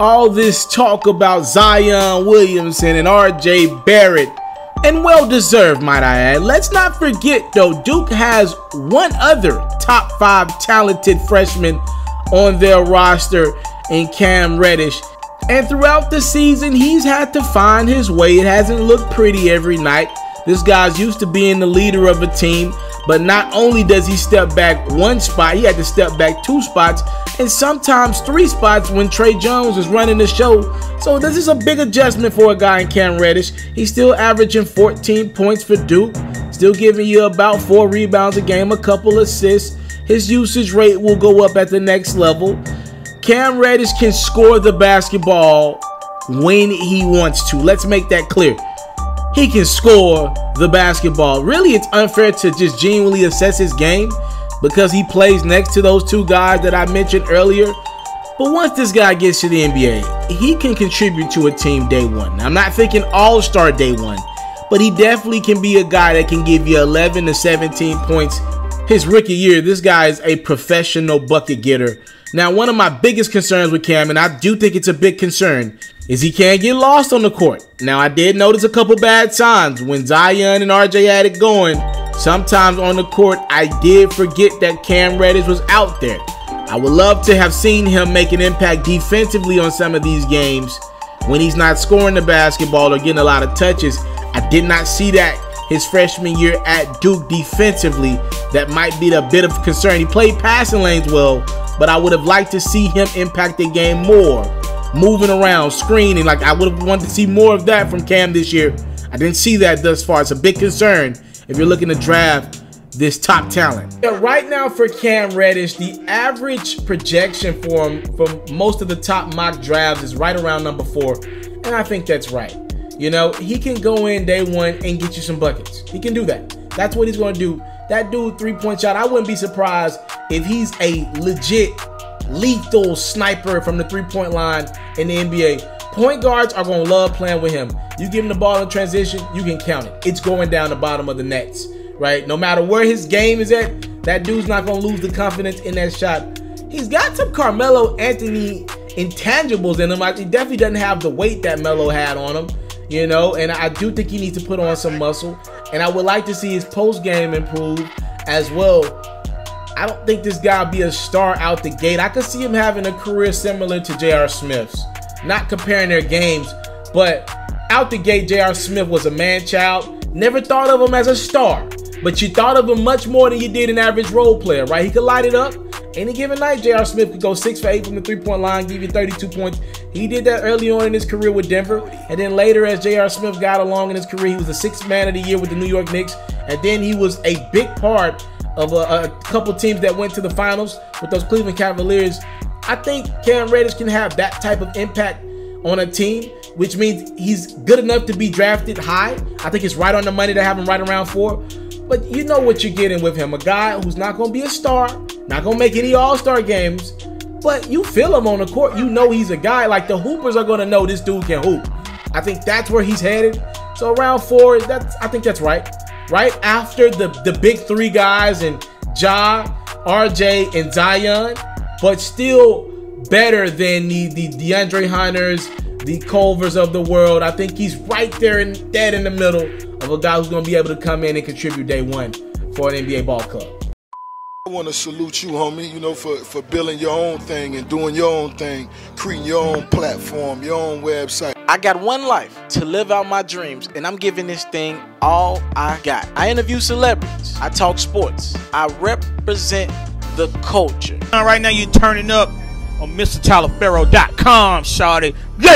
All this talk about Zion Williamson and RJ Barrett, and well deserved, might I add. Let's not forget though, Duke has one other top 5 talented freshman on their roster in Cam Reddish. And throughout the season, he's had to find his way. It hasn't looked pretty every night. This guy's used to being the leader of a team, but not only does he step back 1 spot, he had to step back 2 spots, and sometimes 3 spots when Trey Jones is running the show. So this is a big adjustment for a guy in Cam Reddish. He's still averaging 14 points for Duke, still giving you about 4 rebounds a game, a couple assists. His usage rate will go up at the next level. Cam Reddish can score the basketball when he wants to. Let's make that clear. He can score the basketball. Really, it's unfair to just genuinely assess his game because he plays next to those 2 guys that I mentioned earlier. But once this guy gets to the NBA, he can contribute to a team day one. I'm not thinking all-star day one, but he definitely can be a guy that can give you 11 to 17 points. His rookie year, this guy is a professional bucket getter. Now, one of my biggest concerns with Cam, and I do think it's a big concern, is he can't get lost on the court. Now, I did notice a couple bad signs when Zion and RJ had it going. Sometimes on the court, I did forget that Cam Reddish was out there. I would love to have seen him make an impact defensively on some of these games when he's not scoring the basketball or getting a lot of touches. I did not see that his freshman year at Duke defensively. That might be a bit of concern. He played passing lanes well, but I would have liked to see him impact the game more. Moving around, screening, like I would have wanted to see more of that from Cam this year. I didn't see that thus far. It's a big concern if you're looking to draft this top talent. Yeah, right now for Cam Reddish, the average projection for him from most of the top mock drafts is right around number 4, and I think that's right. You know, he can go in day one and get you some buckets. He can do that. That's what he's going to do. That dude 3-point shot, I wouldn't be surprised if he's a legit lethal sniper from the 3-point line in the NBA. Point guards are going to love playing with him. You give him the ball in transition, you can count it. It's going down the bottom of the nets, right? No matter where his game is at, that dude's not going to lose the confidence in that shot. He's got some Carmelo Anthony intangibles in him. He definitely doesn't have the weight that Melo had on him, you know, and I do think he needs to put on some muscle. And I would like to see his post game improve as well. I don't think this guy will be a star out the gate. I could see him having a career similar to J.R. Smith's. Not comparing their games, but out the gate, J.R. Smith was a man-child. Never thought of him as a star, but you thought of him much more than you did an average role player, right? He could light it up. Any given night, J.R. Smith could go 6 for 8 from the 3-point line, give you 32 points. He did that early on in his career with Denver. And then later, as J.R. Smith got along in his career, he was the 6th man of the year with the New York Knicks. And then he was a big part of a couple teams that went to the finals with those Cleveland Cavaliers. I think Cam Reddish can have that type of impact on a team, which means he's good enough to be drafted high. I think it's right on the money to have him right around 4. But you know what you're getting with him. A guy who's not going to be a star, not going to make any all-star games, but you feel him on the court. You know he's a guy. Like, the hoopers are going to know this dude can hoop. I think that's where he's headed. So around 4, I think that's right. Right after the big 3 guys and Ja, RJ, and Zion, but still better than the DeAndre Hunters, the Culvers of the world. I think he's right there and dead in the middle of a guy who's going to be able to come in and contribute day one for an NBA ball club. I want to salute you, homie, you know, for building your own thing and doing your own thing, creating your own platform, your own website. I got one life to live out my dreams, and I'm giving this thing all I got. I interview celebrities. I talk sports. I represent the culture. Right now you're turning up on Mr.Taliaferro.com, shawty.